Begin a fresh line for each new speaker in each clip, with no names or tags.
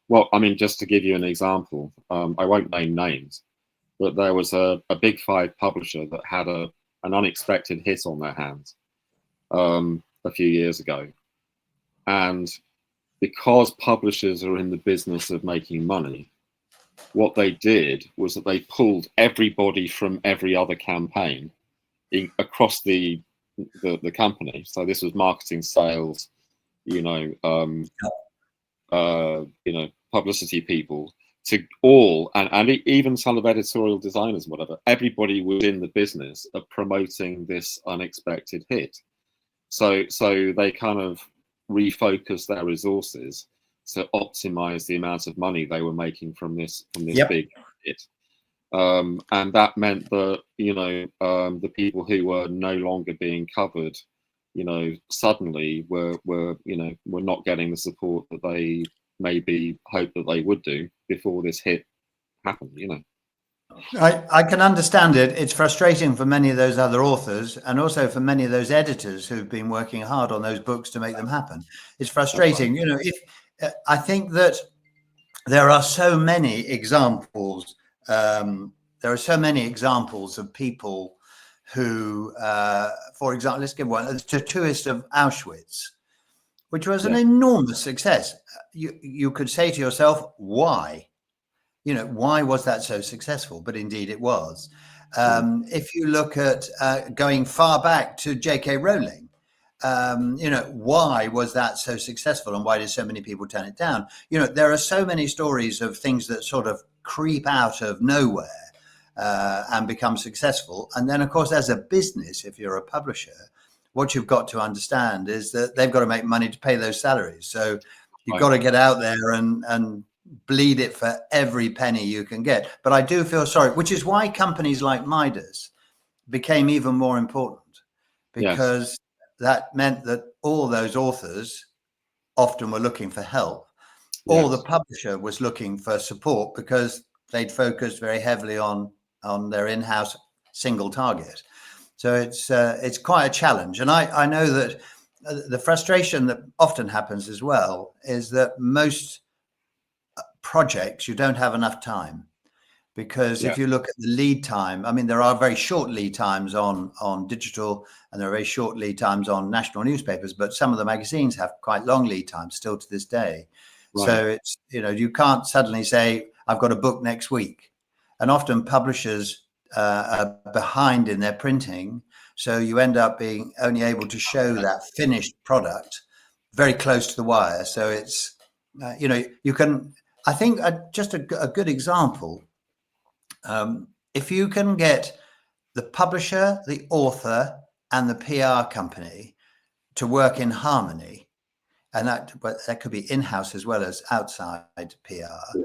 Well, I mean, just to give you an example, I won't name names, but there was a big five publisher that had an unexpected hit on their hands a few years ago. And because publishers are in the business of making money, what they did was that they pulled everybody from every other campaign across the company. So this was marketing, sales, publicity people, to all, and even some of editorial designers and whatever. Everybody was in the business of promoting this unexpected hit. So they kind of refocused their resources to optimize the amount of money they were making from this big hit. And that meant that, the people who were no longer being covered, suddenly were not getting the support that they maybe hoped that they would do before this hit happened.
I can understand it. It's frustrating for many of those other authors, and also for many of those editors who've been working hard on those books to make them happen. It's frustrating. I think that there are so many examples. There are so many examples of people who, for example, let's give one, the Tattooist of Auschwitz, which was an enormous success. You could say to yourself, why? Why was that so successful? But indeed it was. If you look at going far back to J.K. Rowling, why was that so successful, and why did so many people turn it down? There are so many stories of things that sort of creep out of nowhere and become successful. And then, of course, as a business, if you're a publisher, what you've got to understand is that they've got to make money to pay those salaries. So you've got to get out there and bleed it for every penny you can get. But I do feel sorry, which is why companies like Midas became even more important, because that meant that all those authors often were looking for help. Or the publisher was looking for support because they'd focused very heavily on their in-house single target. So it's quite a challenge. And I know that the frustration that often happens as well is that most projects, you don't have enough time, because if you look at the lead time, I mean, there are very short lead times on digital, and there are very short lead times on national newspapers, but some of the magazines have quite long lead times still to this day. Right. So it's, you can't suddenly say, I've got a book next week. And often publishers are behind in their printing. So you end up being only able to show that finished product very close to the wire. So it's, you can, I think just a good example, if you can get the publisher, the author, and the PR company to work in harmony, and that could be in-house as well as outside PR,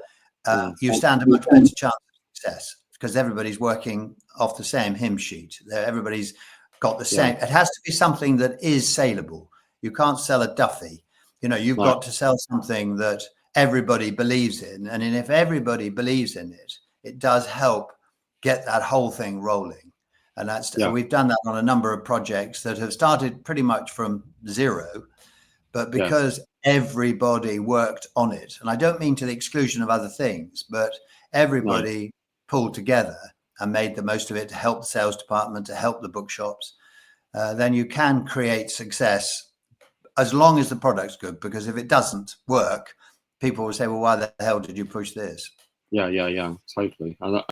you stand a much better chance of success, because everybody's working off the same hymn sheet. Everybody's got the same. It has to be something that is saleable. You can't sell a Duffy. You've got to sell something that everybody believes in. And if everybody believes in it, it does help get that whole thing rolling. And we've done that on a number of projects that have started pretty much from zero, but because everybody worked on it, and I don't mean to the exclusion of other things, but everybody pulled together and made the most of it to help the sales department, to help the bookshops, then you can create success as long as the product's good. Because if it doesn't work, people will say, well, why the hell did you push this?
Yeah, totally. And